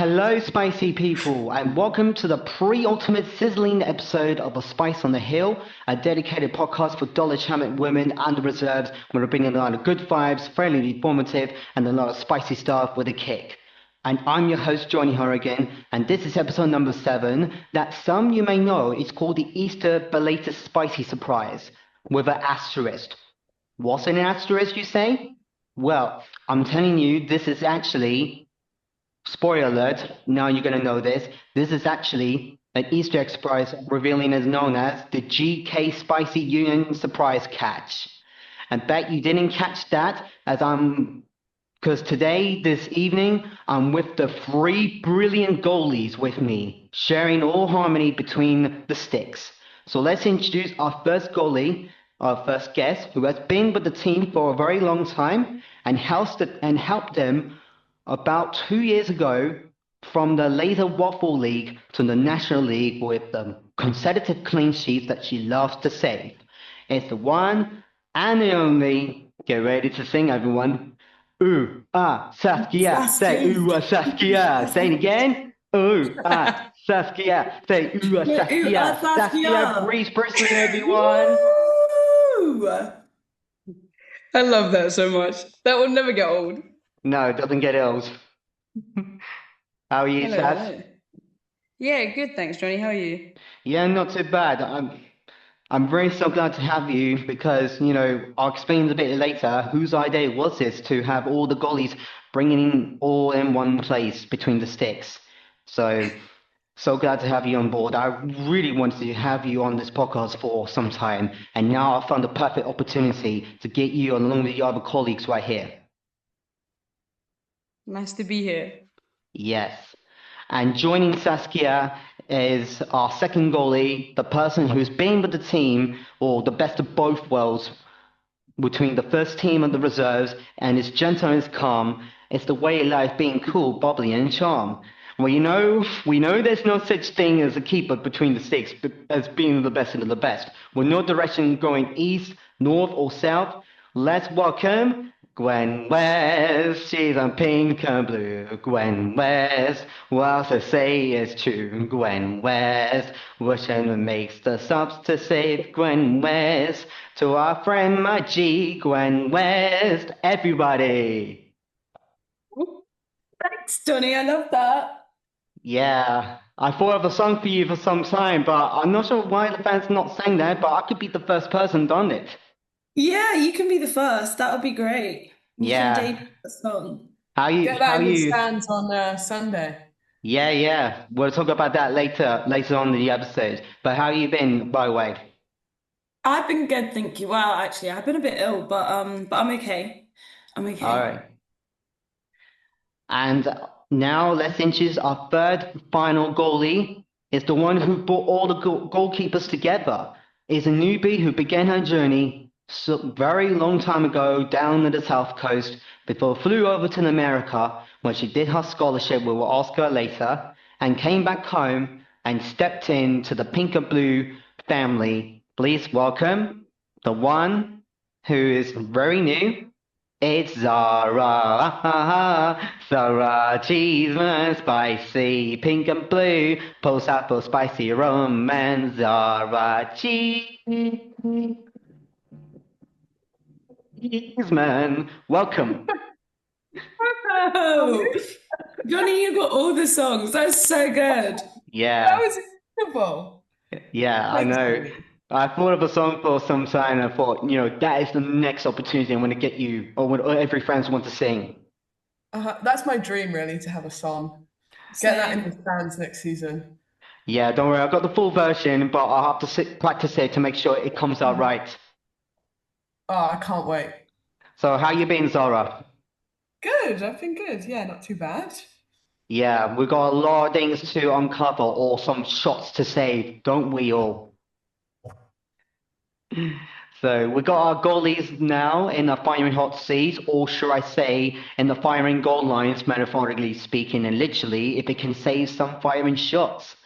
Hello, spicy people, and welcome to the pre-ultimate sizzling episode of A Spice on the Hill, a dedicated podcast for Dulwich Hamlet women and the reserves, where we're bringing a lot of good vibes, fairly informative, and a lot of spicy stuff with a kick. And I'm your host, Johnny Her again, and this is episode number 7, that some you may know is called the Easter Belated Spicy Surprise, with an asterisk. What's an asterisk, you say? Well, I'm telling you, this is actually... Spoiler alert, now you're going to know this. This is actually an Easter egg surprise revealing as known as the GK Spicy Union Surprise Catch. And bet you didn't catch that because today, this evening, I'm with the 3 brilliant goalies with me, sharing all harmony between the sticks. So let's introduce our first goalie, our first guest, who has been with the team for a very long time and helped them about 2 years ago from the later Waffle League to the National League with the consecutive clean sheets that she loves to save. It's the one and the only, get ready to sing everyone, Saskia, say Saskia, say it again, Saskia, say Saskia, Saskia Reeves-Priestly everyone. Woo! I love that so much. That will never get old. No, it doesn't get old. How are you, Hello, Sas? hello. Yeah, good, thanks, Johnny. How are you? Yeah, not too bad. I'm very so glad to have you because, I'll explain a bit later whose idea was this to have all the goalies bringing all in one place between the sticks. So glad to have you on board. I really wanted to have you on this podcast for some time, and now I found the perfect opportunity to get you along with the other colleagues right here. Nice to be here. Yes. And joining Saskia is our second goalie, the person who's been with the team, or the best of both worlds, between the first team and the reserves, and is gentle and is calm. It's the way of life being cool, bubbly, and charm. Well, we know there's no such thing as a keeper between the sticks as being the best of the best. With no direction going east, north, or south, let's welcome Gwyn West. She's on pink and blue. Gwyn West, what to say is true. Gwyn West, wishing makes the subs to save. Gwyn West, to our friend my G. Gwyn West, everybody. Thanks, Johnny. I love that. Yeah, I thought of a song for you for some time, but I'm not sure why the band's not sang that, but I could be the first person done it. Yeah, you can be the first. That would be great. You can Yeah. debut the song. Get that in the stands on Sunday. Yeah. We'll talk about that later on in the episode. But how you been, by the way? I've been good, thank you. Well, actually, I've been a bit ill, but I'm okay. I'm okay. All right. And now let's introduce our third final goalie. It's the one who brought all the goalkeepers together. It's a newbie who began her journey very long time ago down at the South Coast before flew over to America when she did her scholarship, we will ask her later, and came back home and stepped into the pink and blue family. Please welcome the one who is very new. It's Zahra, Zahra, Chessman, spicy, pink and blue, post apple, spicy romance, Zahra, Chessman. Welcome. Oh, Johnny, you got all the songs. That's so good. Yeah. That was incredible. Yeah, I know. I thought of a song for some time and I thought, that is the next opportunity I'm going to get you, or when every friends want to sing. That's my dream, really, to have a song. Get that in the stands next season. Yeah, don't worry, I've got the full version, but I'll have to practice it to make sure it comes out right. Oh, I can't wait. So how you been, Zara? Good, I've been good. Yeah, not too bad. Yeah, we've got a lot of things to uncover or some shots to save, don't we all? So we got our goalies now in the firing hot seats, or should I say, in the firing goal lines, metaphorically speaking, and literally, if it can save some firing shots.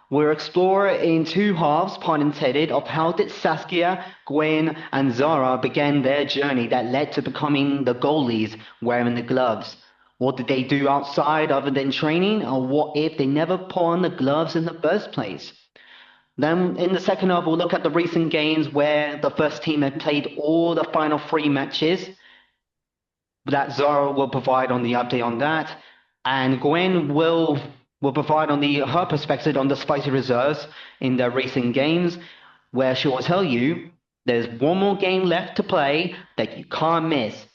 We'll explore in 2 halves, pun intended, of how did Saskia, Gwyn, and Zahra begin their journey that led to becoming the goalies wearing the gloves. What did they do outside other than training? Or what if they never put on the gloves in the first place? Then in the second half, we'll look at the recent games where the first team had played all the final 3 matches. That Zahra will provide on the update on that. And Gwyn will provide on her perspective on the spicy reserves in their recent games, where she will tell you there's one more game left to play that you can't miss.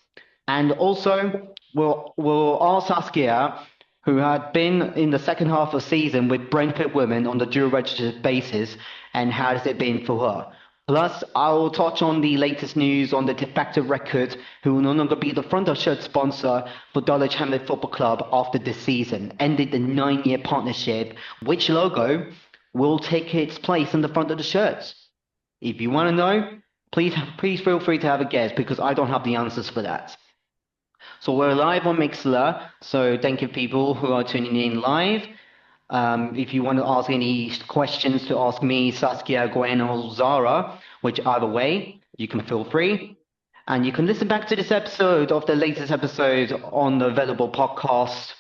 And also, we'll ask Saskia, who had been in the second half of the season with Brentford women on the dual registered basis, and how has it been for her? Plus, I'll touch on the latest news on the de facto record, who will no longer be the front of shirt sponsor for Dulwich Hamlet Football Club after this season, ended the 9-year partnership. Which logo will take its place in the front of the shirts? If you want to know, please feel free to have a guess, because I don't have the answers for that. So we're live on Mixler, so thank you people who are tuning in live. If you want to ask any questions to ask me, Saskia, Gwyn, or Zahra, which either way, you can feel free. And you can listen back to this episode of the latest episode on the available podcasts,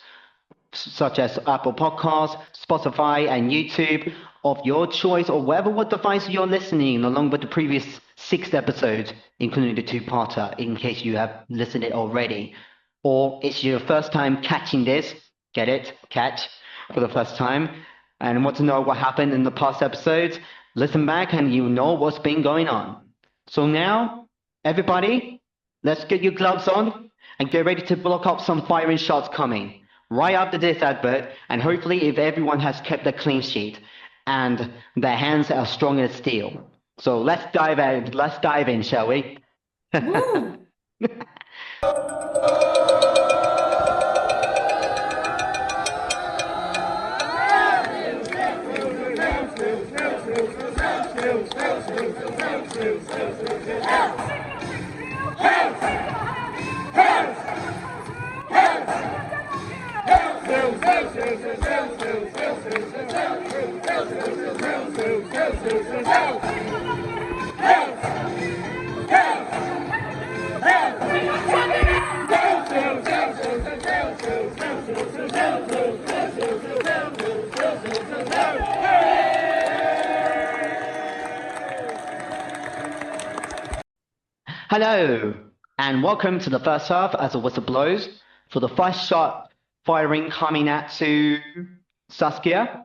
such as Apple Podcasts, Spotify, and YouTube of your choice, or whatever what device you're listening, along with the previous 6 episodes, including the 2-parter, in case you have listened it already. Or it's your first time catching this, get it, catch, for the first time, and want to know what happened in the past episodes, listen back and you know what's been going on. So now, everybody, let's get your gloves on and get ready to block up some firing shots coming right after this advert, and hopefully if everyone has kept a clean sheet and their hands are strong as steel. So let's dive in, shall we? Woo! Hello, and welcome to the first half as the whistle blows for the first shot firing coming at to Saskia.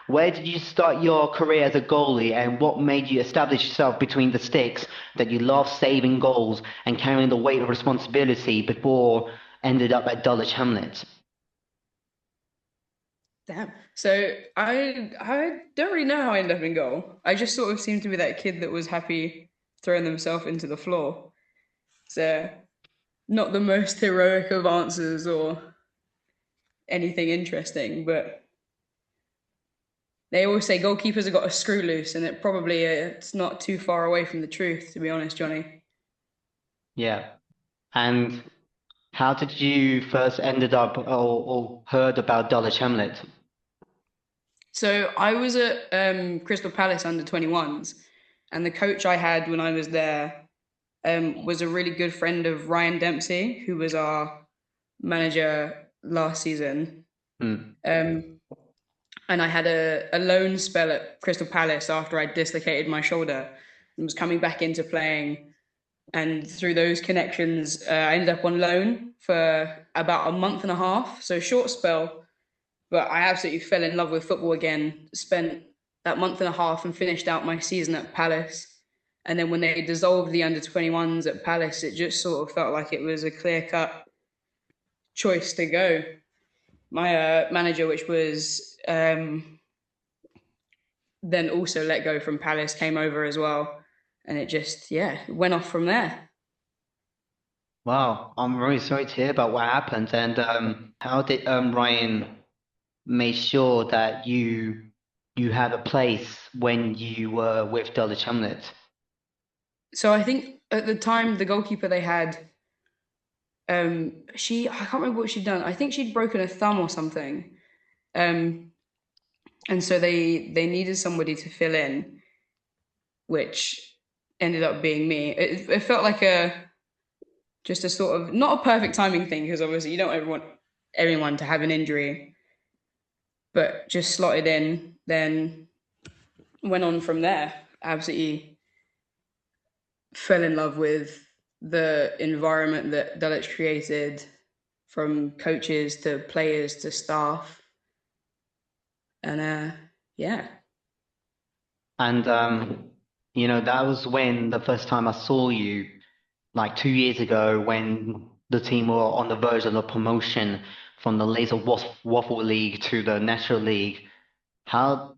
Where did you start your career as a goalie, and what made you establish yourself between the sticks that you love saving goals and carrying the weight of responsibility before ended up at Dulwich Hamlet? Damn. So I don't really know how I ended up in goal. I just sort of seemed to be that kid that was happy throwing themselves into the floor. So not the most heroic of answers or anything interesting, but they always say goalkeepers have got a screw loose, and it's not too far away from the truth, to be honest, Johnny. Yeah. And how did you first ended up or heard about Dulwich Hamlet? So I was at Crystal Palace under 21s, and the coach I had when I was there was a really good friend of Ryan Dempsey, who was our manager last season. And I had a loan spell at Crystal Palace after I dislocated my shoulder and was coming back into playing. And through those connections, I ended up on loan for about a month and a half. So short spell, but I absolutely fell in love with football again. Spent that month and a half and finished out my season at Palace. And then when they dissolved the under-21s at Palace, it just sort of felt like it was a clear-cut choice to go. My manager, which was then also let go from Palace, came over as well. And it just, went off from there. Wow, I'm really sorry to hear about what happened. And how did Ryan make sure that you had a place when you were with Dulwich Hamlet? So I think at the time, the goalkeeper they had, I can't remember what she'd done. I think she'd broken a thumb or something. And so they needed somebody to fill in, which ended up being me. It felt like just a sort of, not a perfect timing thing, because obviously you don't ever want anyone to have an injury, but just slotted in, then went on from there. Absolutely fell in love with the environment that Dulwich created, from coaches to players to staff. And yeah. And you know, that was when the first time I saw you, like 2 years ago, when the team were on the verge of the promotion from the Laser Waffle League to the National League. How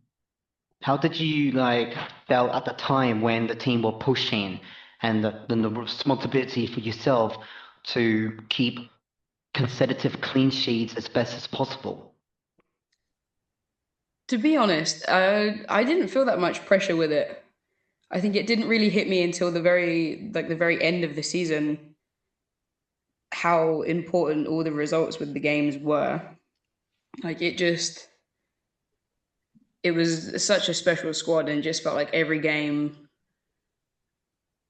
how did you like felt at the time when the team were pushing and the responsibility for yourself to keep consecutive clean sheets as best as possible? To be honest, I didn't feel that much pressure with it. I think it didn't really hit me until the very end of the season, how important all the results with the games were. Like it was such a special squad, and just felt like every game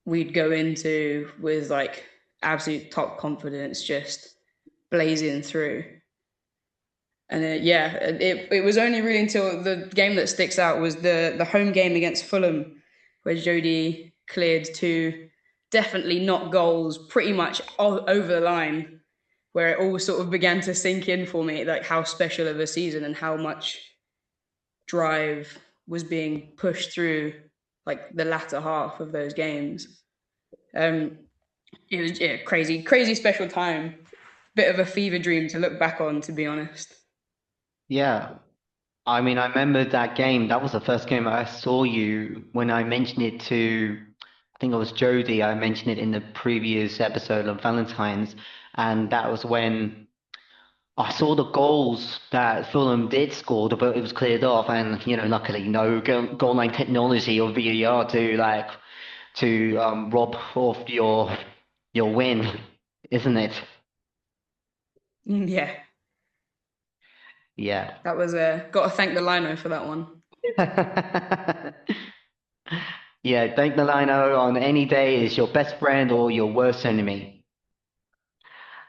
we'd go into with like absolute top confidence, just blazing through. And yeah, it was only really until the game that sticks out was the home game against Fulham, where Jody cleared two definitely not goals, pretty much over the line, where it all sort of began to sink in for me, like how special of a season and how much drive was being pushed through like the latter half of those games. It was crazy special time. Bit of a fever dream to look back on, to be honest. Yeah. I mean, I remember that game. That was the first game I saw you when I mentioned it to, I think it was Jody. I mentioned it in the previous episode of Valentine's, and that was when I saw the goals that Fulham did score, but it was cleared off, and you know, luckily, no goal line technology or VAR to rob off your win, isn't it? Yeah, Yeah. that was got to thank the lino for that one. Yeah, thank the lino on any day is your best friend or your worst enemy.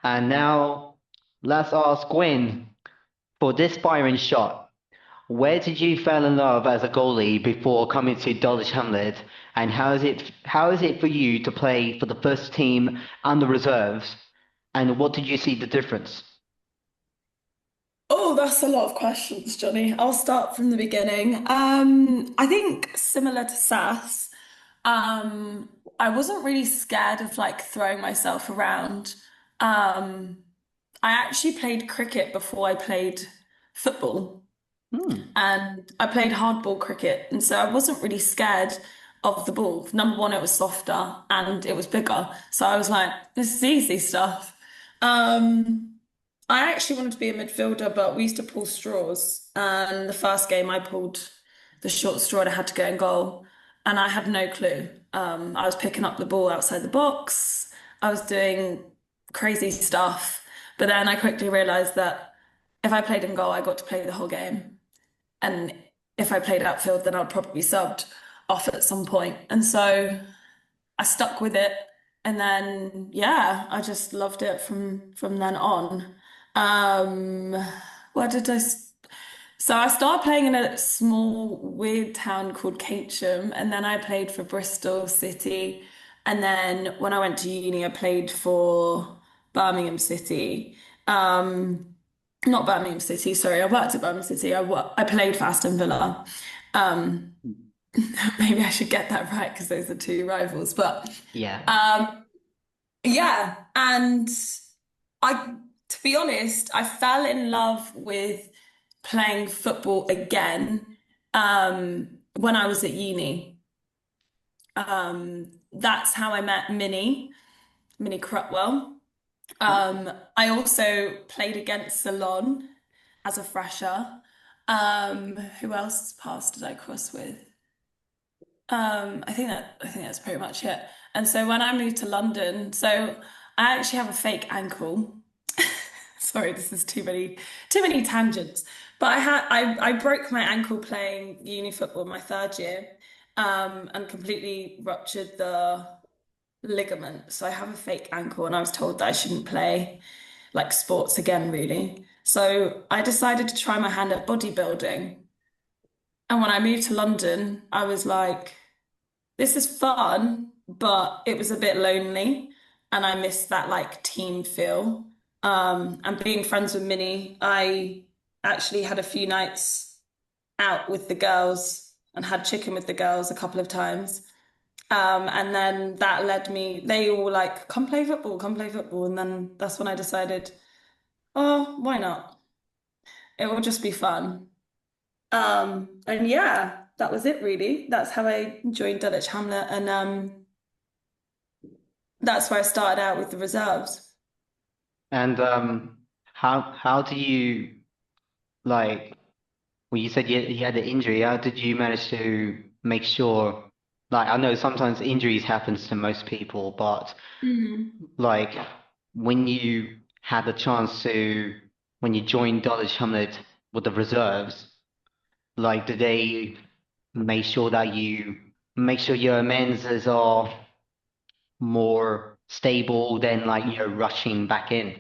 And now let's ask Gwyn for this Byron shot. Where did you fall in love as a goalie before coming to Dulwich Hamlet? And how is it for you to play for the first team and the reserves? And what did you see the difference? Oh, that's a lot of questions, Johnny. I'll start from the beginning. I think similar to Sass, I wasn't really scared of like throwing myself around. Um, I actually played cricket before I played football, Hmm. and I played hardball cricket, and so I wasn't really scared of the ball. Number one, it was softer and it was bigger, so I was like, this is easy stuff. Um, I actually wanted to be a midfielder, but we used to pull straws. And the first game I pulled the short straw and I had to go in goal. And I had no clue. I was picking up the ball outside the box. I was doing crazy stuff. But then I quickly realized that if I played in goal, I got to play the whole game. And if I played outfield, then I'd probably be subbed off at some point. And so I stuck with it, and then yeah, I just loved it from then on. Um, where did so I started playing in a small weird town called Catesham, and then I played for Bristol City, and then when I went to uni, I played for Birmingham City. Not Birmingham City, sorry, I worked at Birmingham City. I played for Aston Villa. Um, maybe I should get that right because those are two rivals, but. Yeah. Yeah, and I, to be honest, I fell in love with playing football again when I was at uni. That's how I met Minnie Crutwell. I also played against Salon as a fresher. Who else past did I cross with? I think that's pretty much it. And so when I moved to London, so I actually have a fake ankle. Sorry, this is too many tangents. But I broke my ankle playing uni football my third year, and completely ruptured the ligament. So I have a fake ankle, and I was told that I shouldn't play like sports again, really. So I decided to try my hand at bodybuilding. And when I moved to London, I was like, this is fun, but it was a bit lonely. And I missed that like team feel. And being friends with Minnie, I actually had a few nights out with the girls and had chicken with the girls a couple of times. And then that led me, they all like, come play football, come play football. And then that's when I decided, oh, why not? It will just be fun. And yeah, that was it really. That's how I joined Dulwich Hamlet, and that's where I started out with the reserves. And how do you like? Well, you said you had the injury. How did you manage to make sure? Like, I know sometimes injuries happens to most people, but Mhm. like when you had the chance to, when you joined Dulwich Hamlet with the reserves, like, did they make sure that you make sure your amends are more stable than like you're rushing back in?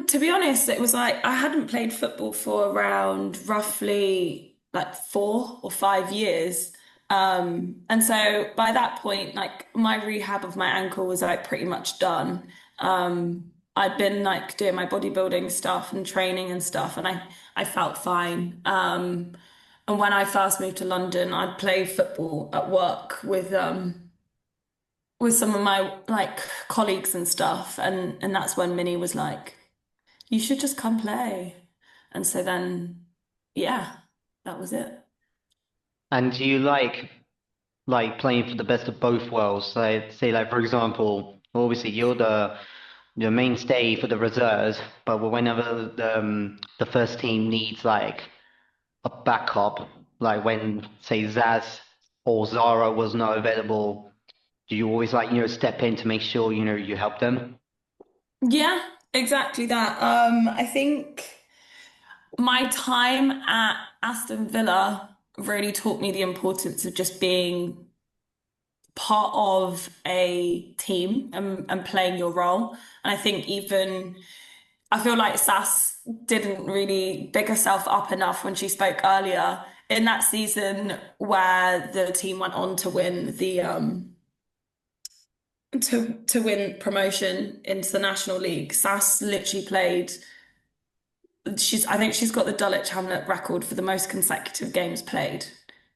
To be honest, it was like I hadn't played football for around roughly like 4 or 5 years. And so by that point, like my rehab of my ankle was like pretty much done. I'd been like doing my bodybuilding stuff and training and stuff, and I felt fine. And when I first moved to London, I'd play football at work with some of my like colleagues and stuff, and that's when Minnie was like, you should just come play. And so then, yeah, that was it. And do you like playing for the best of both worlds? So say like for example, obviously you're the mainstay for the reserves, but whenever the first team needs like a backup, like when say Zaz or Zara was not available, do you always like step in to make sure you help them? Yeah, exactly that. I think my time at Aston Villa really taught me the importance of just being part of a team and playing your role. And I think even I feel like Sass didn't really big herself up enough when she spoke earlier in that season where the team went on to win the to win promotion into the National League. Sass literally played. I think she's got the Dulwich Hamlet record for the most consecutive games played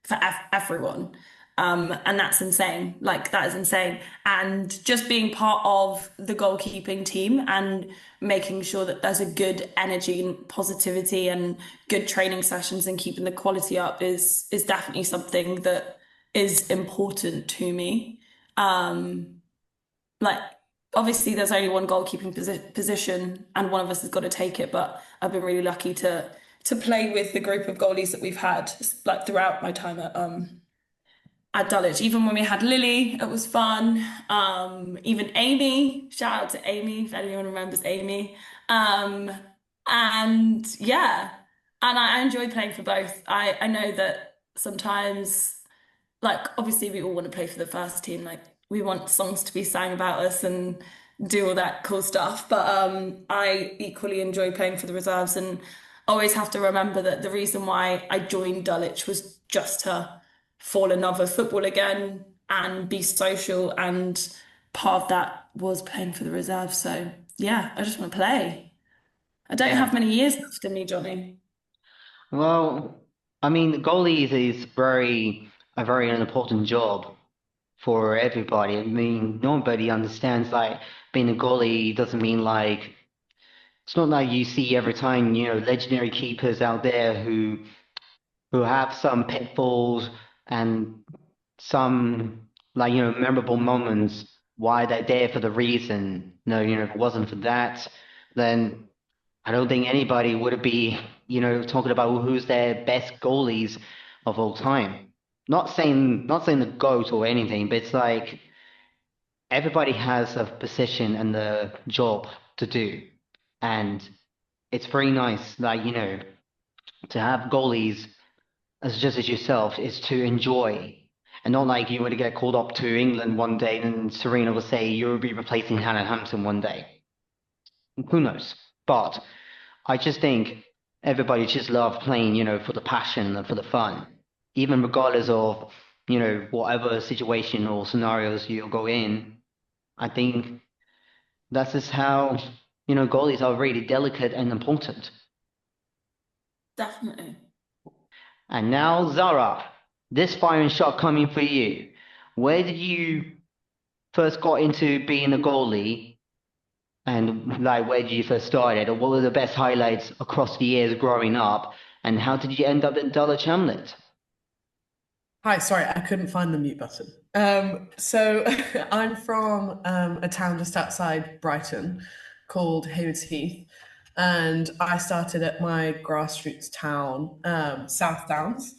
for everyone. And that's insane. Like that is insane. And just being part of the goalkeeping team and making sure that there's a good energy and positivity and good training sessions and keeping the quality up is definitely something that is important to me. Like obviously there's only one goalkeeping position and one of us has got to take it, but I've been really lucky to play with the group of goalies that we've had like throughout my time at Dulwich. Even when we had Lily, it was fun. Even Amy, shout out to Amy if anyone remembers Amy. Um, and yeah, and I enjoy playing for both. I know that sometimes like obviously we all want to play for the first team, like we want songs to be sang about us and do all that cool stuff, but I equally enjoy playing for the reserves and always have to remember that the reason why I joined Dulwich was just to fall in love with football again and be social, and part of that was playing for the reserves. So yeah, I just want to play. I don't Yeah. have many years left in me, Johnny. Well, I mean, goalies is a very important job for everybody. I mean, nobody understands like being a goalie doesn't mean like it's not like you see every time, legendary keepers out there who have some pitfalls and some like memorable moments why they're there for the reason. No, if it wasn't for that, then I don't think anybody would be, talking about who's their best goalies of all time. Not saying the GOAT or anything, but it's like everybody has a position and a job to do. And it's very nice, like, to have goalies as just as yourself is to enjoy. And not like you were to get called up to England one day and Serena will say you'll be replacing Hannah Hampton one day. Who knows? But I just think everybody just love playing, for the passion and for the fun, even regardless of, whatever situation or scenarios you go in. I think that's just how, goalies are really delicate and important. Definitely. And now, Zahra, this firing shot coming for you. Where did you first got into being a goalie, and like where did you first started, or what were the best highlights across the years growing up, and how did you end up in Dulwich Hamlet? Hi, sorry, I couldn't find the mute button. So I'm from a town just outside Brighton called Haywards Heath, and I started at my grassroots town, South Downs.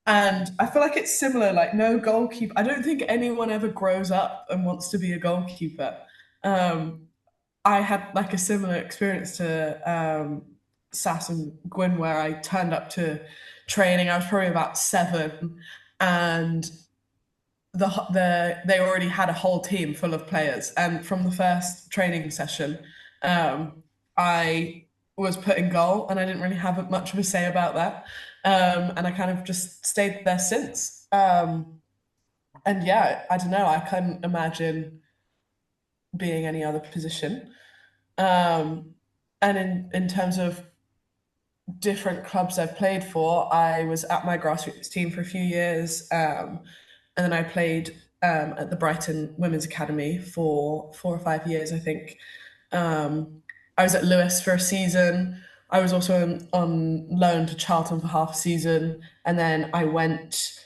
And I feel like it's similar, like no goalkeeper. I don't think anyone ever grows up and wants to be a goalkeeper. Um, I had like a similar experience to Sass and Gwyn, where I turned up to training. I was probably about 7, and they already had a whole team full of players. And from the first training session, I was put in goal, and I didn't really have much of a say about that. And I kind of just stayed there since. And yeah, I don't know. I couldn't imagine being any other position. Um, and in terms of different clubs I've played for, I was at my grassroots team for a few years, and then I played at the Brighton Women's Academy for 4 or 5 years, I think. I was at Lewis for a season. I was also on loan to Charlton for half a season, and then I went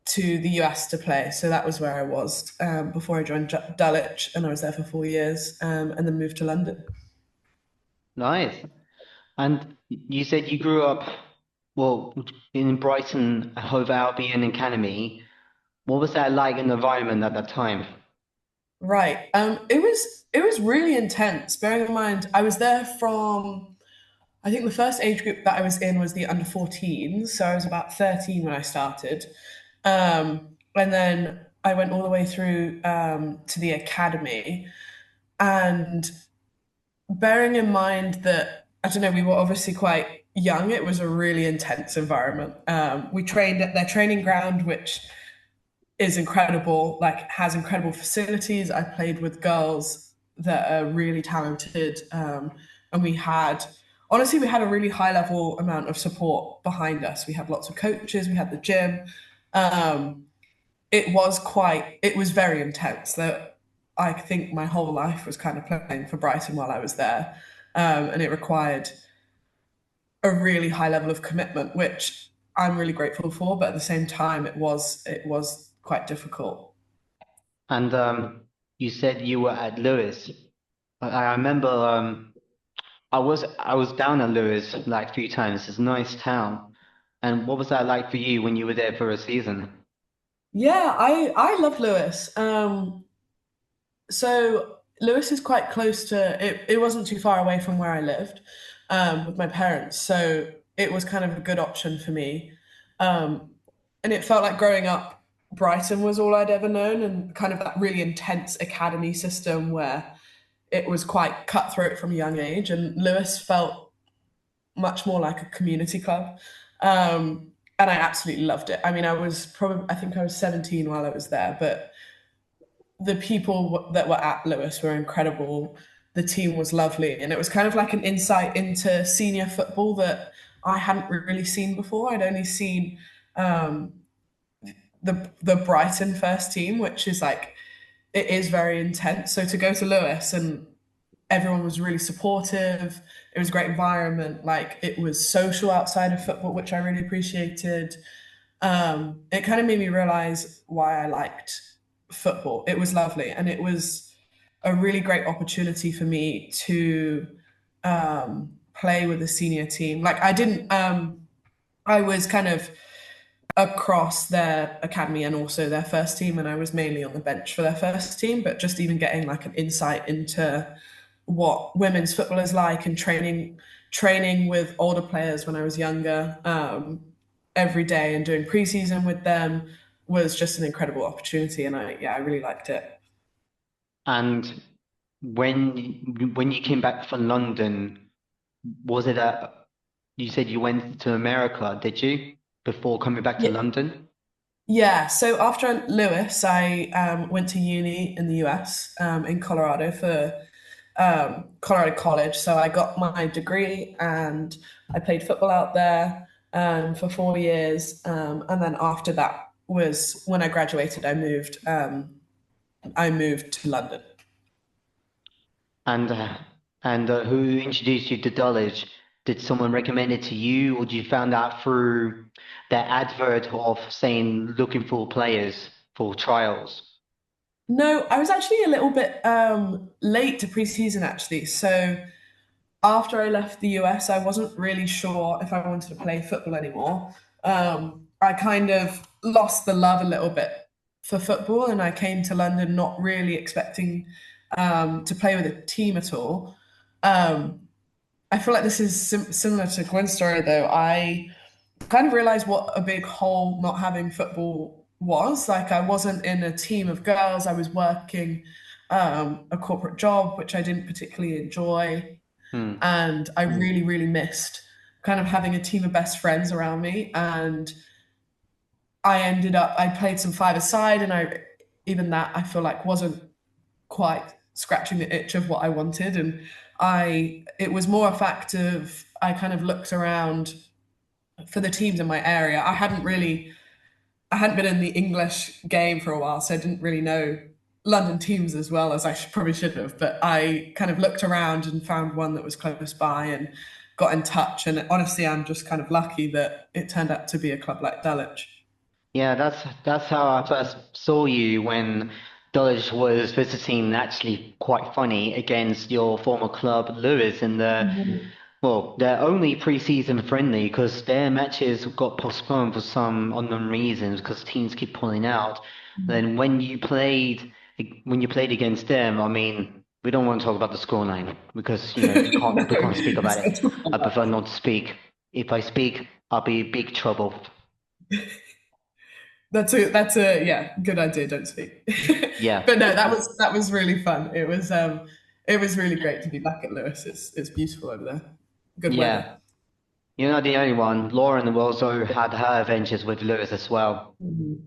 to the US to play. So that was where I was before I joined Dulwich, and I was there for 4 years, and then moved to London. Nice. And you said you grew up, well, in Brighton, Hove Albion Academy. What was that like in the environment at that time? Right. It was really intense. Bearing in mind, I was there from, I think the first age group that I was in was the under 14s, so I was about 13 when I started. And then I went all the way through to the academy. And bearing in mind that, I don't know, we were obviously quite young, it was a really intense environment. We trained at their training ground, which is incredible, like has incredible facilities. I played with girls that are really talented. And honestly, we had a really high level amount of support behind us. We had lots of coaches, we had the gym. Um, it was very intense. That I think my whole life was kind of playing for Brighton while I was there. And it required a really high level of commitment, which I'm really grateful for, but at the same time it was quite difficult. And you said you were at Lewis. I remember I was down at Lewis like a few times. It's a nice town. And what was that like for you when you were there for a season? Yeah, I love Lewis. So Lewis is quite close to it. It wasn't too far away from where I lived with my parents, so it was kind of a good option for me. Um, and it felt like growing up, Brighton was all I'd ever known, and kind of that really intense academy system where it was quite cutthroat from a young age. And Lewis felt much more like a community club. And I absolutely loved it. I mean, I think I was 17 while I was there, but the people that were at Lewis were incredible. The team was lovely, and it was kind of like an insight into senior football that I hadn't really seen before. I'd only seen um, the Brighton first team, which is like it is very intense. So to go to Lewis, and everyone was really supportive. It was a great environment. Like it was social outside of football, which I really appreciated. It kind of made me realize why I liked football. It was lovely, and it was a really great opportunity for me to play with the senior team. Like I didn't, I was kind of across their academy and also their first team, and I was mainly on the bench for their first team. But just even getting like an insight into what women's football is like, and training with older players when I was younger, every day, and doing preseason with them was just an incredible opportunity, and I really liked it. And when you came back from London, Was it you said you went to America, did you? Before coming back to Yeah, London? yeah. So after Lewis, I went to uni in the US, in Colorado for Colorado College. So I got my degree and I played football out there for 4 years. And then after that was when I graduated, I moved to London. And who introduced you to Dulwich? Did someone recommend it to you, or did you found out through their advert of saying looking for players for trials? No, I was actually a little bit late to preseason actually. So after I left the US, I wasn't really sure if I wanted to play football anymore. I kind of lost the love a little bit for football, and I came to London not really expecting to play with a team at all. Um, I feel like this is similar to Gwyn's story, though. I kind of realized what a big hole not having football was. Like, I wasn't in a team of girls, I was working a corporate job, which I didn't particularly enjoy. Hmm. And I really, really missed kind of having a team of best friends around me. And I played some five-a-side, and even that I feel like wasn't quite scratching the itch of what I wanted. And it was more a fact of I kind of looked around for the teams in my area. I hadn't been in the English game for a while, so I didn't really know London teams as well as probably should have. But I kind of looked around and found one that was close by and got in touch. And honestly, I'm just kind of lucky that it turned out to be a club like Dulwich. Yeah, that's how I first saw you when Dulwich was visiting, actually quite funny, against your former club, Lewis, in the Mhm. well, their only pre-season friendly because their matches got postponed for some unknown reasons because teams keep pulling out. Then when you played against them, I mean, we don't want to talk about the scoreline because we No, can't speak about it. it's I not. prefer not to speak. If I speak, I'll be in big trouble. That's a yeah, good idea, don't speak. Yeah, But no, that was really fun. It was really great to be back at Lewis. It's beautiful over there. Good weather. yeah. You're not the only one. Lauren also had her adventures with Lewis as well. Mhm.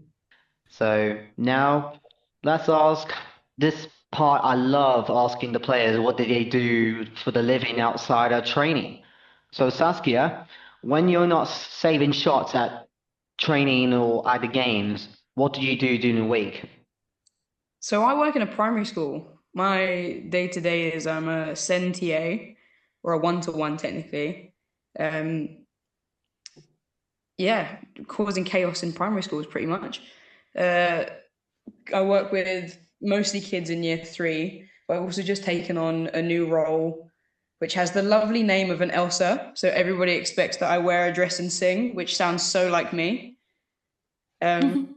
So now let's ask this part. I love asking the players what did they do for the living outside of training. So Saskia, when you're not saving shots at training or at the games, what do you do during the week? So I work in a primary school. My day to day is I'm a SEN TA or a one-to-one technically. Um, yeah, causing chaos in primary schools pretty much. Uh, I work with mostly kids in year three, but I've also just taken on a new role, which has the lovely name of an Elsa. So everybody expects that I wear a dress and sing, which sounds so like me. Um,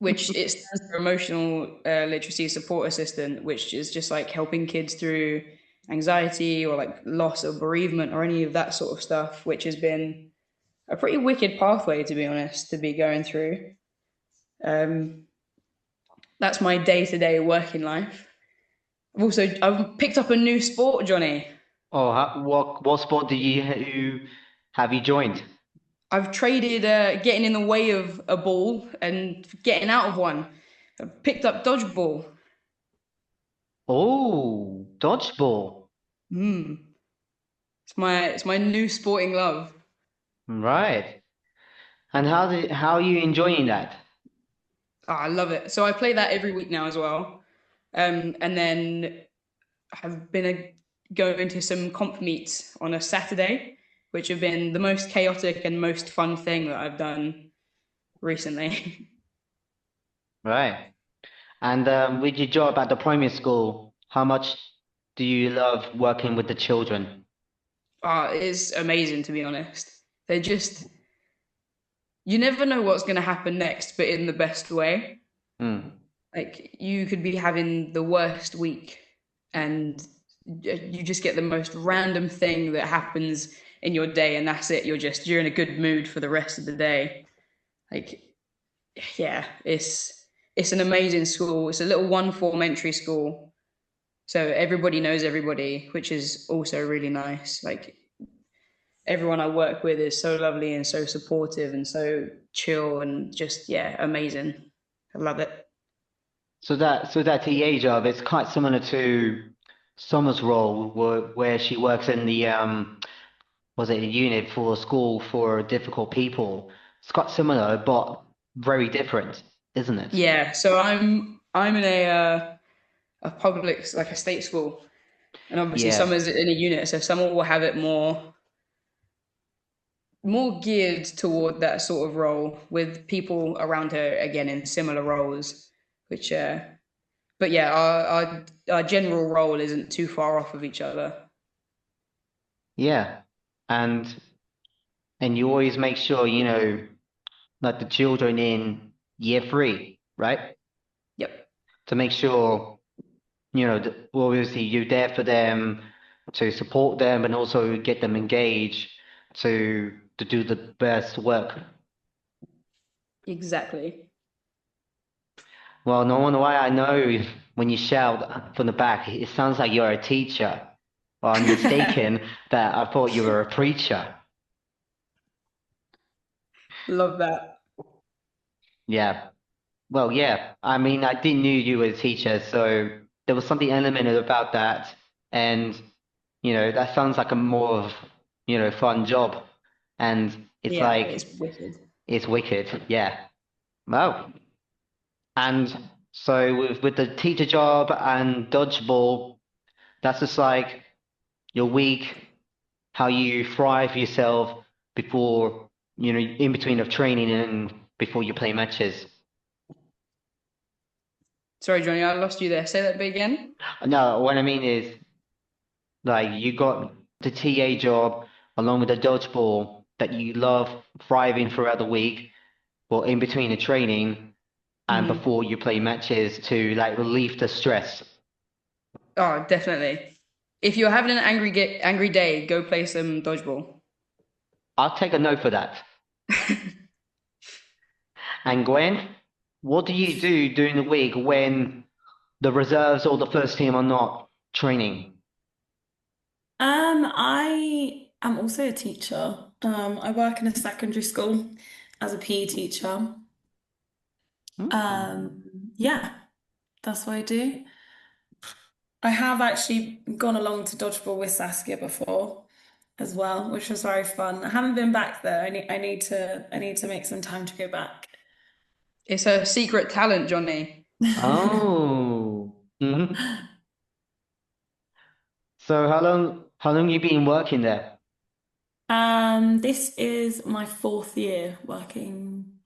which it stands for emotional literacy support assistant, which is just like helping kids through anxiety or like loss or bereavement or any of that sort of stuff, which has been a pretty wicked pathway, to be honest, to be going through. Um, that's my day-to-day working life. I've picked up a new sport, Johnny. Or what sport do you have you joined? I've traded getting in the way of a ball and getting out of one. I've picked up dodgeball. Oh, dodgeball. Hmm. It's my new sporting love. Right. And how are you enjoying that? Oh, I love it. So I play that every week now as well. And then have been going to some comp meets on a Saturday, which have been the most chaotic and most fun thing that I've done recently. Right. And with your job at the primary school, how much do you love working with the children? It's amazing to be honest. They're just you never know what's going to happen next, but in the best way. Hmm. Like you could be having the worst week, and you just get the most random thing that happens in your day, and that's it. You're in a good mood for the rest of the day. Like yeah, it's an amazing school. It's a little one form entry school, So everybody knows everybody, which is also really nice. Like everyone I work with is so lovely and so supportive and so chill and just, yeah, amazing. I love it. So that TA job is quite similar to Summer's role, where she works in the was it a unit for a school for difficult people. It's quite similar, but very different, isn't it? Yeah, so I'm in a public, like a state school, and obviously Yeah, Summer's in a unit, so Summer will have it more geared toward that sort of role with people around her again in similar roles, which but yeah, our general role isn't too far off of each other. yeah, and you always make sure like the children in year 3, right? Yep, To make sure that obviously you're there for them, to support them, and also get them engaged to do the best work. exactly. Well, no wonder why I know when you shout from the back, it sounds like you're a teacher. Well, I'm mistaken that I thought you were a preacher. Love that. Yeah. Well, yeah. I mean, I didn't knew you were a teacher, so there was something elemental about that. And, that sounds like a more of, fun job. And it's Yeah, like, it's wicked. it's wicked. Yeah. Well, and so with the teacher job and dodgeball, that's just like your week, how you thrive yourself before, in between of training and before you play matches. Sorry, Johnny, I lost you there. Say that bit again. No, what I mean is, like, you got the TA job along with the dodgeball that you love thriving throughout the week, or in between the training and Mhm. before you play matches to like relieve the stress. Oh, definitely. If you're having an angry day, go play some dodgeball. I'll take a note for that. And Gwen, what do you do during the week when the reserves or the first team are not training? I am also a teacher. I work in a secondary school as a PE teacher. Hmm. Um, yeah, that's what I do. I have actually gone along to dodgeball with Saskia before as well, which was very fun. I haven't been back there. I need to make some time to go back. It's a secret talent, Johnny. Oh. Mhm. So how long you been working there? This is my 4th year working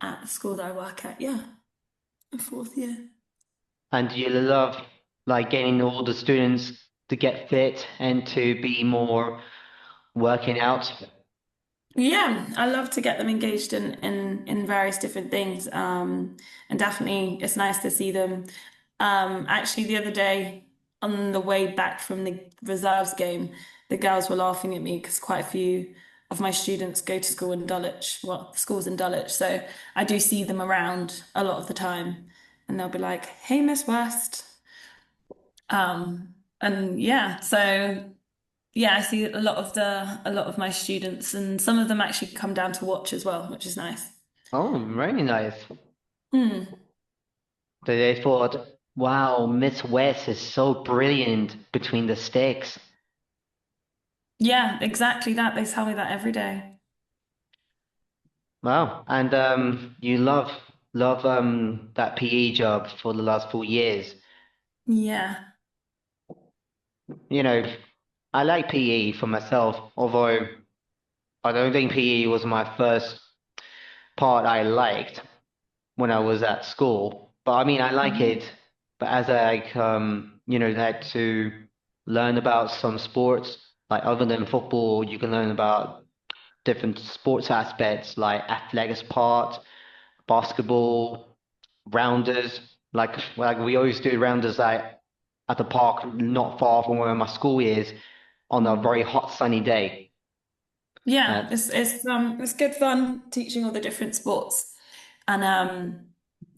at the school that I work at. Yeah, my 4th year. And do you love like getting all the students to get fit and to be more working out? Yeah, I love to get them engaged in various different things. And definitely it's nice to see them. Actually, the other day on the way back from the reserves game, the girls were laughing at me because quite a few of my students go to school in Dulwich. Well, the school's in Dulwich, so I do see them around a lot of the time, and they'll be like, "Hey, Miss West." And yeah, so yeah, I see a lot of my students, and some of them actually come down to watch as well, which is nice. Oh, very nice. Hmm. So they thought, wow, Miss West is so brilliant between the sticks. Yeah, exactly that. They tell me that every day. Wow. And you love that PE job for the last 4 years. Yeah. You know, I like PE for myself, although I don't think PE was my first part I liked when I was at school. But I mean, I like Mhm. it. But as I had to learn about some sports, like other than football, you can learn about different sports aspects like athletics part, basketball, rounders. Like we always do rounders at the park not far from where my school is on a very hot sunny day. Yeah, And it's good fun teaching all the different sports. And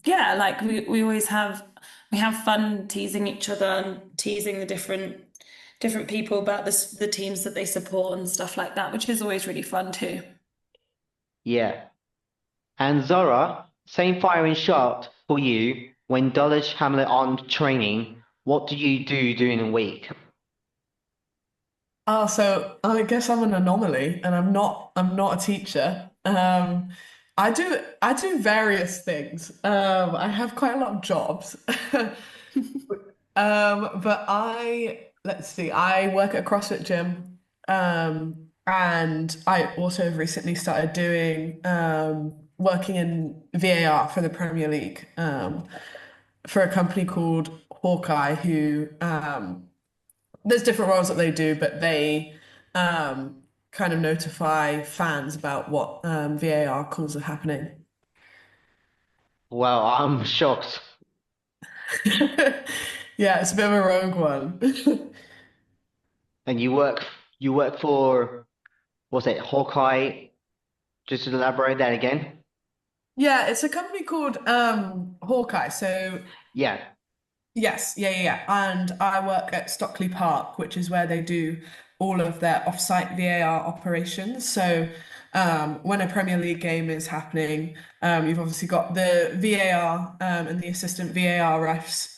yeah, like we always have we have fun teasing each other and teasing the different people about the teams that they support and stuff like that, which is always really fun too. Yeah. And Zahra, same firing shot for you. When Dulwich Hamlet aren't training, what do you do during the week? Oh, so I guess I'm an anomaly, and I'm not a teacher. I do various things. I have quite a lot of jobs. But let's see, I work at a CrossFit gym. And I also have recently started doing working in VAR for the Premier League, for a company called Hawkeye, who there's different roles that they do, but they kind of notify fans about what VAR calls are happening. Well, I'm shocked. Yeah, it's a bit of a rogue one. And you work for, what's it, Hawkeye? Just to elaborate that again. Yeah, it's a company called Hawkeye. So Yeah. yes, yeah. And I work at Stockley Park, which is where they do all of their off-site VAR operations. So when a Premier League game is happening, you've obviously got the VAR and the assistant VAR refs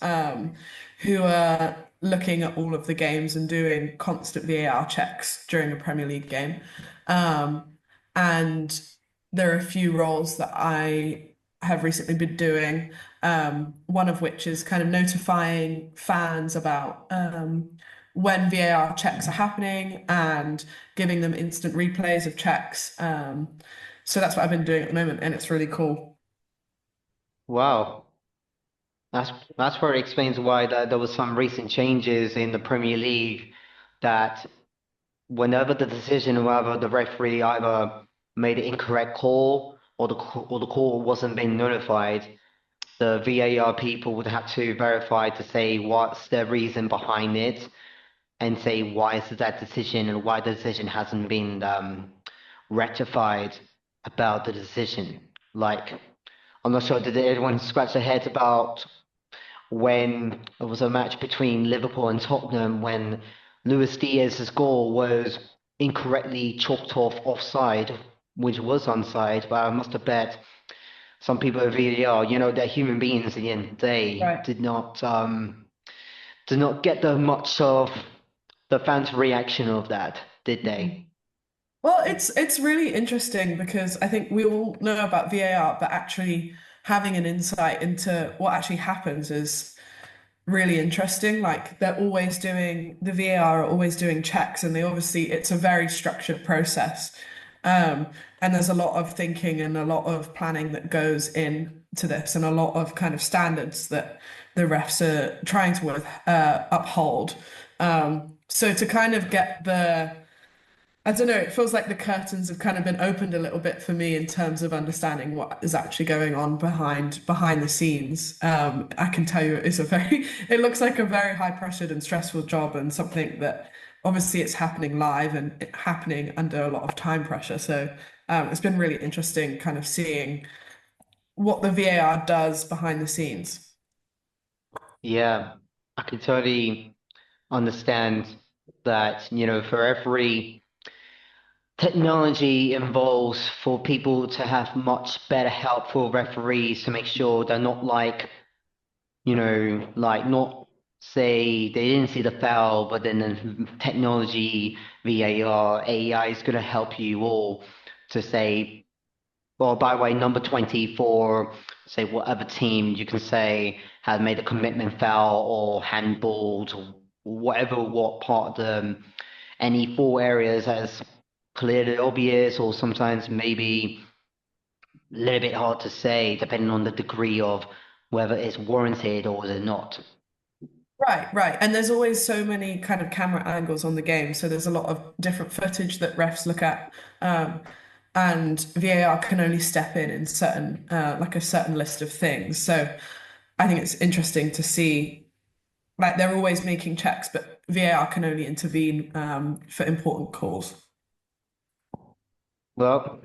who are looking at all of the games and doing constant VAR checks during a Premier League game. Um, and there are a few roles that I have recently been doing, one of which is kind of notifying fans about when VAR checks are happening and giving them instant replays of checks. So that's what I've been doing at the moment, and it's really cool. Wow. That's where it explains why there was some recent changes in the Premier League that whenever the decision, whether the referee either made an incorrect call or the call wasn't being notified, the VAR people would have to verify to say what's the reason behind it and say why is that decision and why the decision hasn't been rectified about the decision. Like, I'm not sure, did anyone scratch their heads about when there was a match between Liverpool and Tottenham when Luis Diaz's goal was incorrectly chalked off offside, which was onside, but I must have bet some people at VAR, they're human beings at the end of the day, Right. did not get the much of the fans' reaction of that, did they? Well, it's really interesting because I think we all know about VAR, but actually having an insight into what actually happens is really interesting. Like the VAR are always doing checks, and it's a very structured process. And there's a lot of thinking and a lot of planning that goes into this, and a lot of kind of standards that the refs are trying to uphold. So to kind of get I don't know, it feels like the curtains have kind of been opened a little bit for me in terms of understanding what is actually going on behind the scenes. I can tell you it looks like a very high pressured and stressful job, and something that obviously it's happening live and happening under a lot of time pressure. So it's been really interesting kind of seeing what the VAR does behind the scenes. Yeah, I can totally understand that, for every technology involves for people to have much better help for referees to make sure they're not like not say they didn't see the foul, but then the technology, VAR, AI is going to help you all to say, well, by the way, number 20 for, say, whatever team you can say has made a commitment foul or handballed or what part of any four areas has clearly obvious or sometimes maybe a little bit hard to say depending on the degree of whether it's warranted or is it not. Right. And there's always so many kind of camera angles on the game. So there's a lot of different footage that refs look at. And VAR can only step in certain, like a certain list of things. So I think it's interesting to see, like they're always making checks, but VAR can only intervene, for important calls. Well,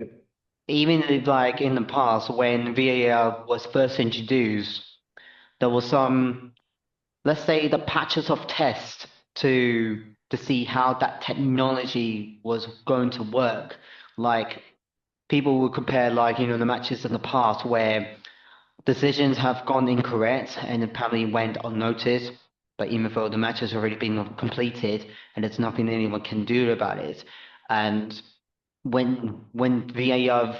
even if, like in the past when VAR was first introduced, there was some let's say the patches of test to see how that technology was going to work. Like people would compare like, the matches in the past where decisions have gone incorrect and apparently went unnoticed, but even though the match has already been completed and there's nothing anyone can do about it. And when VAR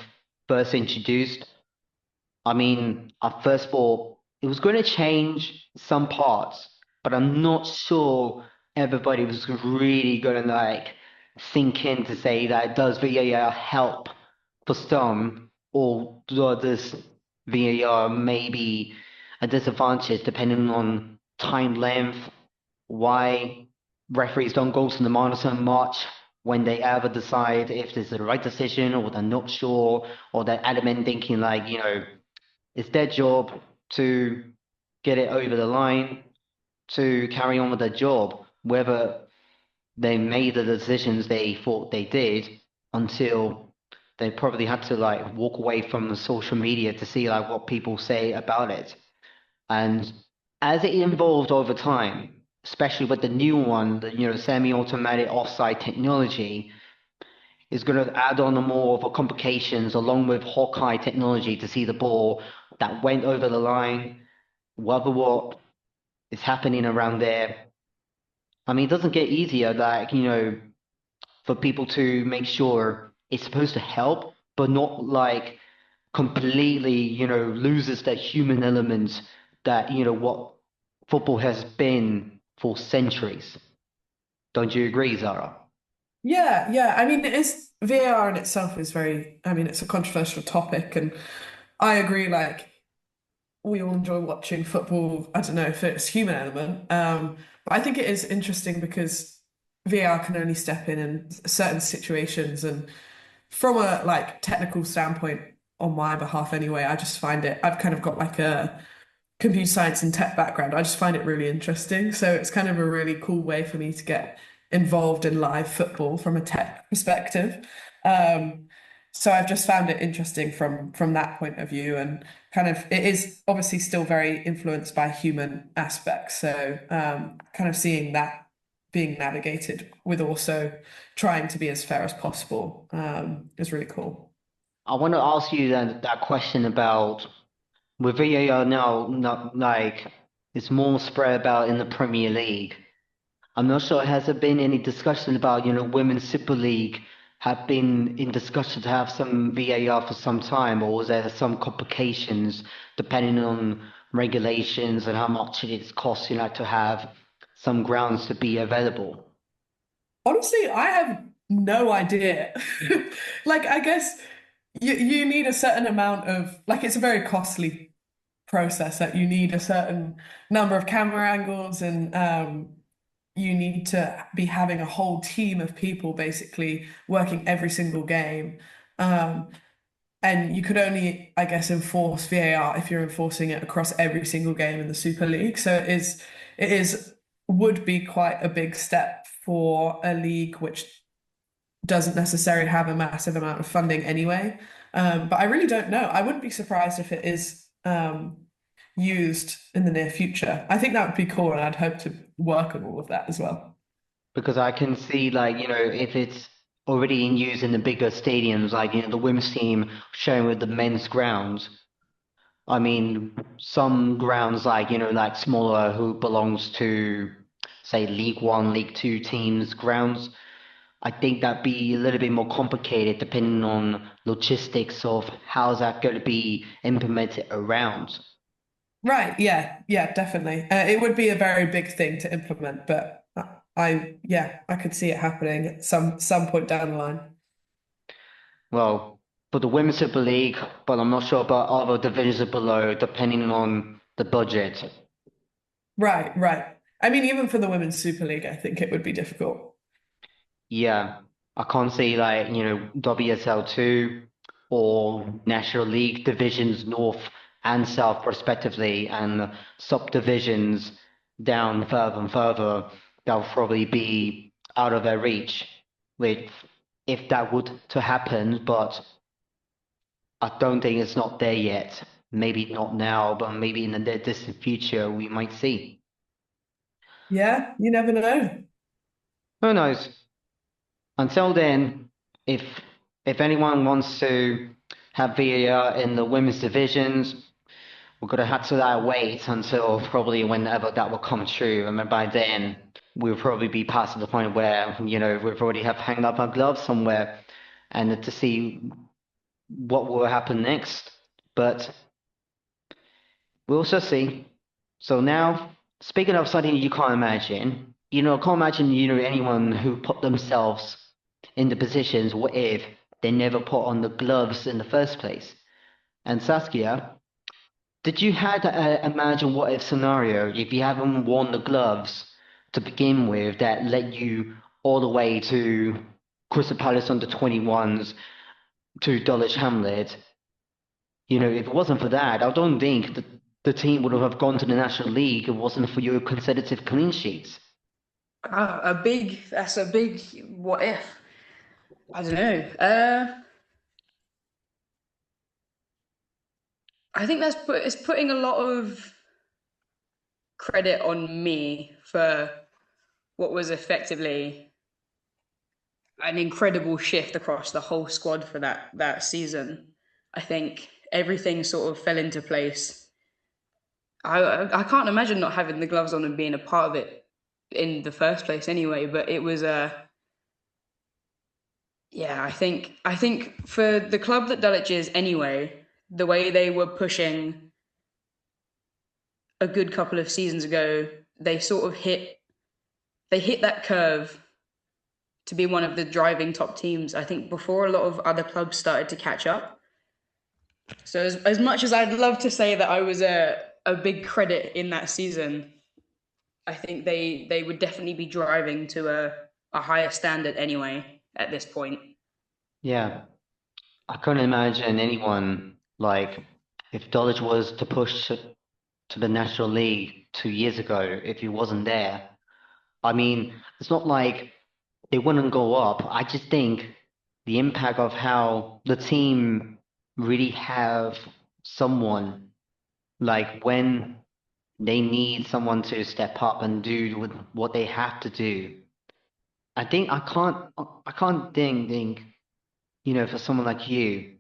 first introduced, I mean, I first thought it was going to change some parts, but I'm not sure everybody was really going to like sink in to say that does VAR help for some, or does VAR maybe a disadvantage depending on time length, why referees don't go to the monitor much when they ever decide if this is the right decision or they're not sure or they're adamant thinking like, it's their job to get it over the line, to carry on with their job, whether they made the decisions they thought they did until they probably had to like walk away from the social media to see like what people say about it. And as it evolved over time, especially with the new one, the semi-automatic offside technology, is going to add on more of a complications along with Hawkeye technology to see the ball that went over the line, whether what is happening around there. I mean, it doesn't get easier, like, for people to make sure it's supposed to help, but not like completely, loses that human element that, what football has been for centuries. Don't you agree, Zahra? Yeah, yeah. I mean, it is VAR in itself is very, I mean, it's a controversial topic, and I agree, like we all enjoy watching football. I don't know if it's human element. But I think it is interesting because VAR can only step in certain situations, and from a like technical standpoint, on my behalf anyway, I just find it, I've kind of got like a computer science and tech background. I just find it really interesting. So it's kind of a really cool way for me to get involved in live football from a tech perspective. Um, so I've just found it interesting from that point of view, and kind of it is obviously still very influenced by human aspects. So kind of seeing that being navigated with also trying to be as fair as possible is really cool. I want to ask you that question about with VAR now, not like it's more spread about in the Premier League. I'm not sure, has there been any discussion about, Women's Super League have been in discussion to have some VAR for some time, or was there some complications depending on regulations and how much it costs, to have some grounds to be available? Honestly, I have no idea. Like, I guess you need a certain amount of, like, it's a very costly process that you need a certain number of camera angles, and you need to be having a whole team of people basically working every single game. Um, and you could only, I guess, enforce VAR if you're enforcing it across every single game in the Super League. So would be quite a big step for a league which doesn't necessarily have a massive amount of funding anyway. But I really don't know. I wouldn't be surprised if it is used in the near future. I think that would be cool, and I'd hope to work on all of that as well. Because I can see, like, if it's already in use in the bigger stadiums, like, the women's team showing with the men's grounds. I mean, some grounds like, like smaller who belongs to, say, League One, League Two teams grounds, I think that'd be a little bit more complicated depending on logistics of how's that going to be implemented around. Right, yeah, yeah, definitely. It would be a very big thing to implement, but yeah, I could see it happening at some point down the line. Well, for the Women's Super League, but I'm not sure about other divisions below, depending on the budget. Right, right. I mean, even for the Women's Super League, I think it would be difficult. Yeah, I can't see like, WSL2 or National League divisions North and South respectively, and subdivisions down further and further, that'll probably be out of their reach with if that would to happen, but I don't think it's not there yet. Maybe not now, but maybe in the distant future we might see. Yeah, you never know. Who knows? Until then, if if anyone wants to have VAR in the women's divisions, we're gonna have to wait until probably whenever that will come true. I mean, by then we'll probably be past the point where we've already have hanged up our gloves somewhere, and to see what will happen next. But we'll also see. So now, speaking of something you can't imagine, I can't imagine anyone who put themselves in the positions what if they never put on the gloves in the first place. And Saskia, did you had imagine what if scenario if you haven't worn the gloves to begin with that led you all the way to Crystal Palace under 21s to Dulwich Hamlet? If it wasn't for that, I don't think the team would have gone to the National League if it wasn't for your consecutive clean sheets. That's a big what if. I don't know. I think it's putting a lot of credit on me for what was effectively an incredible shift across the whole squad for that season. I think everything sort of fell into place. I can't imagine not having the gloves on and being a part of it in the first place anyway, but it was yeah, I think for the club that Dulwich is anyway, the way they were pushing a good couple of seasons ago, they sort of hit that curve to be one of the driving top teams, I think, before a lot of other clubs started to catch up. So as much as I'd love to say that I was a big credit in that season, I think they would definitely be driving to a higher standard anyway at this point. Yeah, I couldn't imagine anyone like if Dulwich was to push to the National League 2 years ago if he wasn't there. I mean, it's not like they wouldn't go up. I just think the impact of how the team really have someone like when they need someone to step up and do what they have to do. I can't think, for someone like you,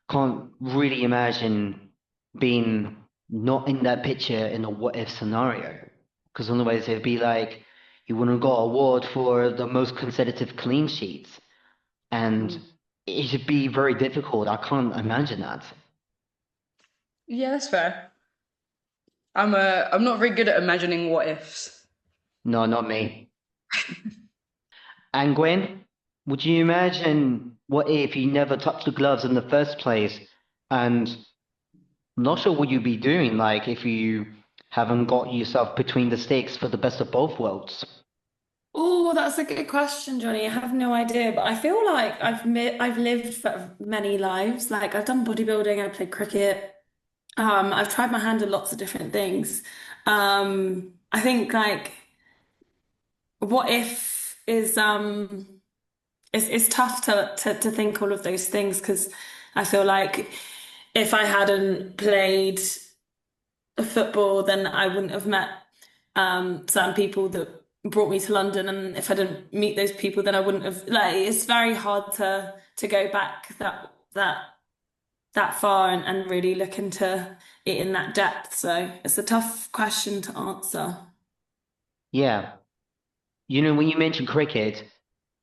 can't really imagine being not in that picture in a what if scenario. Because otherwise it'd be like you wouldn't got award for the most consecutive clean sheets. And it should be very difficult. I can't imagine that. Yeah, that's fair. I'm not very good at imagining what ifs. No, not me. And Gwen, would you imagine what if you never touched the gloves in the first place? And I'm not sure what you'd be doing, like if you haven't got yourself between the sticks for the best of both worlds. Oh, that's a good question, Johnny. I have no idea, but I feel like I've lived for many lives. Like I've done bodybuilding, I've played cricket. I've tried my hand at lots of different things. I think like what if is it's tough to think all of those things because I feel like if I hadn't played football, then I wouldn't have met certain people that brought me to London, and if I didn't meet those people, then I wouldn't have like it's very hard to go back that far and really look into it in that depth. So it's a tough question to answer. Yeah. When you mentioned cricket,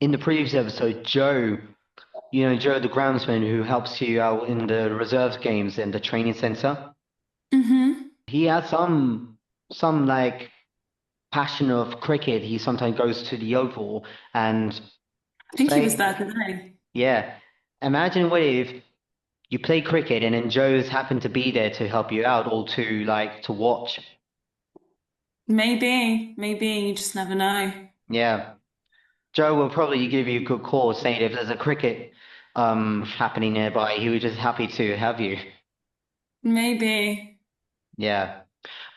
in the previous episode, Joe the groundsman who helps you out in the reserves games in the training center, Mm-hmm. he has some like passion of cricket. He sometimes goes to the Oval and I think he was say, there today. yeah, imagine what if you play cricket and then Joe's happened to be there to help you out or to watch. Maybe you just never know. Yeah. Joe will probably give you a good call saying if there's a cricket happening nearby, he would just happy to have you. Maybe. Yeah.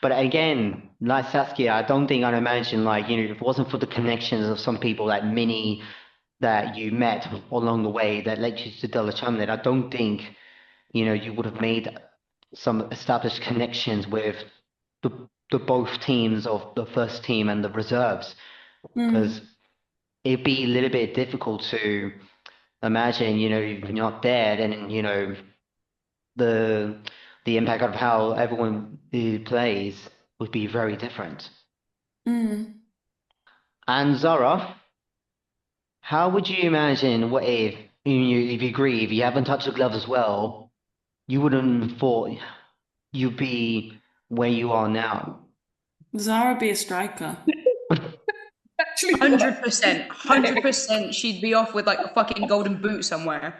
But again, like Saskia, I don't think I'd imagine if it wasn't for the connections of some people like Minnie that you met along the way that led you to Dulwich Hamlet, I don't think, you would have made some established connections with the the both teams of the first team and the reserves, because it'd be a little bit difficult to imagine, you know, if you're not there, then, you know, the the impact of how everyone who plays would be very different. Mm. And Zara, how would you imagine what if you agree, if you haven't touched the glove as well, you wouldn't have thought you'd be where you are now? Zahra be a striker. Actually, 100%, 100%, she'd be off with like a fucking golden boot somewhere.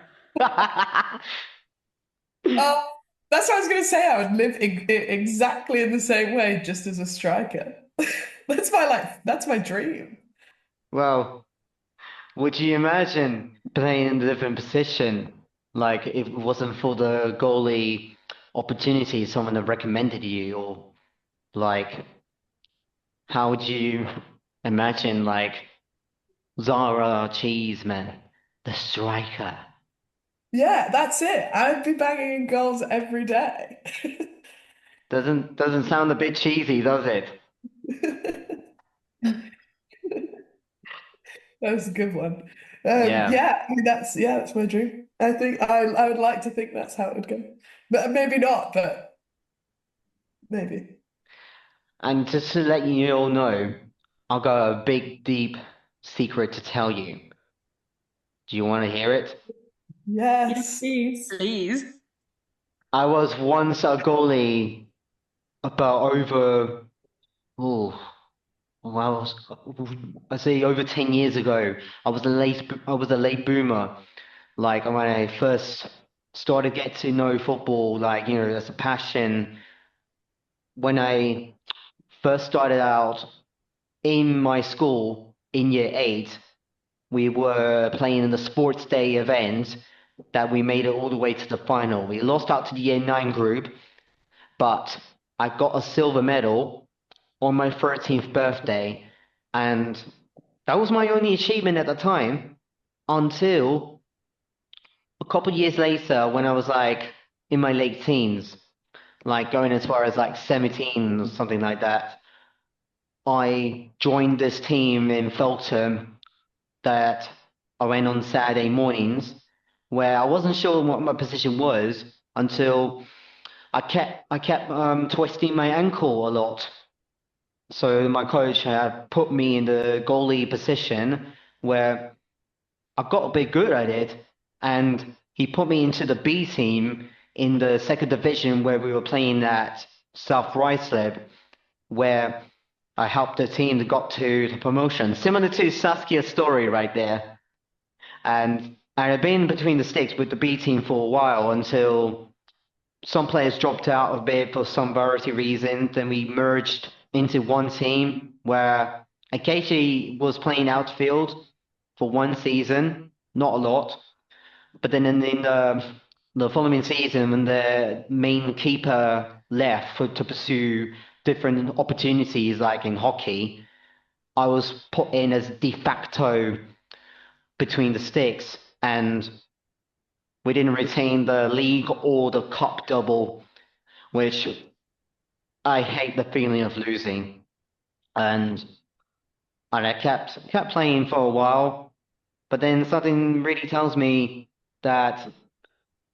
That's what I was going to say. I would live exactly in the same way, just as a striker. That's my life. That's my dream. Well, would you imagine playing in a different position? Like if it wasn't for the goalie opportunity, someone had recommended you, or like how would you imagine like Zara Cheeseman, the striker? Yeah, that's it. I'd be banging in goals every day. Doesn't sound a bit cheesy, does it? That was a good one. Yeah. Yeah, I mean, that's my dream. I think I would like to think that's how it would go, but maybe not. But maybe. And just to let you all know, I've got a big, deep secret to tell you. Do you want to hear it? Yes, Yes. please. Please. I was once a goalie about over, oh, well, I say over 10 years ago. I was a late boomer. Like when I first started get to know football, like, you know, as a passion. When I first started out in my school in year eight, we were playing in the sports day event that we made it all the way to the final. We lost out to the year nine group, but I got a silver medal on my 13th birthday, and that was my only achievement at the time until a couple of years later when I was like in my late teens, like going as far as like 17 or something like that. I joined this team in Feltham that I went on Saturday mornings where I wasn't sure what my position was until I kept twisting my ankle a lot. So my coach had put me in the goalie position where I got a bit good at it, and he put me into the B team in the second division where we were playing at South Ruislip, where I helped the team that got to the promotion. Similar to Saskia's story right there. And I had been between the sticks with the B team for a while until some players dropped out a bit for some variety reason. Then we merged into one team where Akechi was playing outfield for one season, not a lot. But then in the following season, when the main keeper left to pursue different opportunities, like in hockey, I was put in as de facto between the sticks, and we didn't retain the league or the cup double, which I hate the feeling of losing. And I kept playing for a while, but then something really tells me that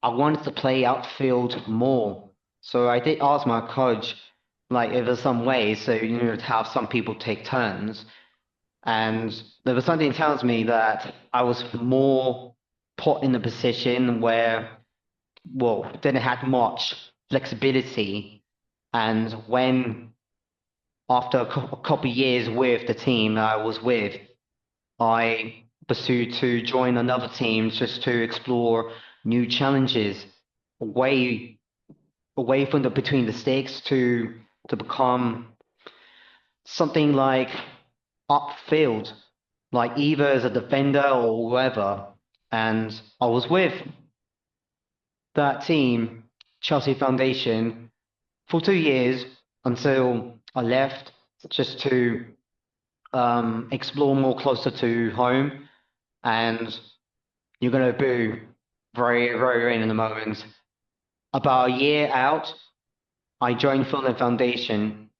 I wanted to play outfield more. So I did ask my coach, like, if there's some way, so you know, to have some people take turns. And there was something that tells me that I was more put in a position where, well, didn't have much flexibility. And when, after a couple of years with the team that I was with, I pursued to join another team just to explore new challenges away from the between the sticks to become something like upfield, like either as a defender or whoever. And I was with that team, Chelsea Foundation, for 2 years until I left just to explore more closer to home. And you're going to boo very, very in a moment. About a year out, I joined Fulham Foundation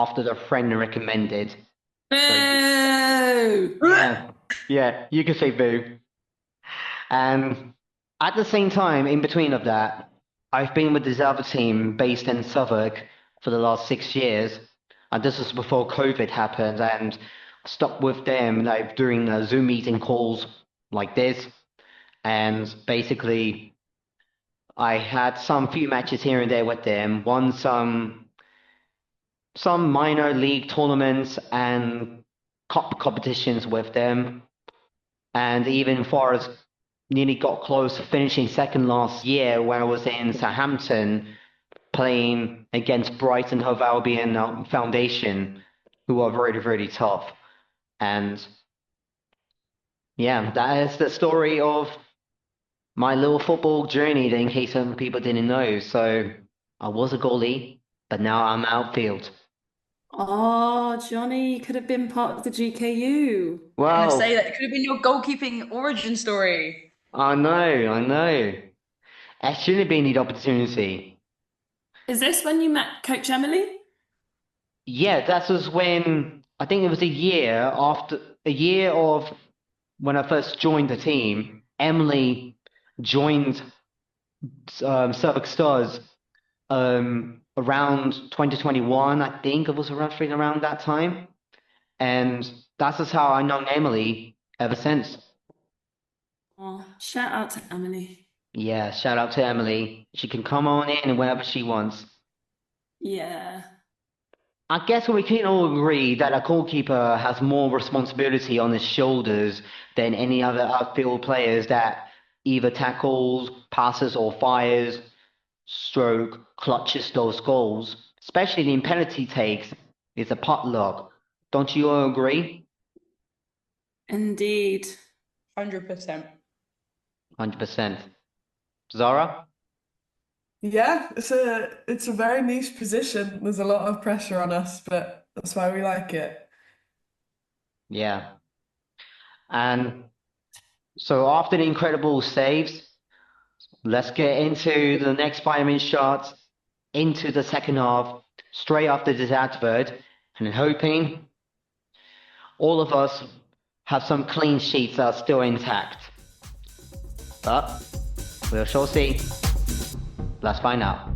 after the friend recommended. Boo! Yeah, you can say boo. And at the same time, in between of that, I've been with this other team based in Southwark for the last 6 years, and this was before COVID happened, and I stuck with them like doing Zoom meeting calls like this, and basically I had some few matches here and there with them, won some minor league tournaments and cup competitions with them, and even far as nearly got close to finishing second last year when I was in Southampton playing against Brighton Hove Albion Foundation, who are really, really tough. And yeah, that is the story of my little football journey, in case some people didn't know. So I was a goalie, but now I'm outfield. Oh, Johnny, you could have been part of the GKU. I'm gonna Well, say that it could have been your goalkeeping origin story. I know. I shouldn't have been the opportunity. Is this when you met Coach Emily? Yeah, that was when I think it was a year of when I first joined the team. Emily joined Southwark Stars around 2021. I think it was roughly around that time, and that's just how I known Emily ever since. Oh, shout out to Emily. Yeah, shout out to Emily. She can come on in whenever she wants. Yeah. I guess we can all agree that a goalkeeper has more responsibility on his shoulders than any other outfield players that either tackles, passes, or fires, stroke, clutches those goals. Especially in penalty takes, it's a potluck. Don't you all agree? Indeed. 100%. 100%. Zahra? Yeah, it's a very niche position. There's a lot of pressure on us, but that's why we like it. Yeah. And so after the incredible saves, let's get into the next 5 minute shots, into the second half, straight after this advert, and hoping all of us have some clean sheets that are still intact. But we'll shall see. Let's find out.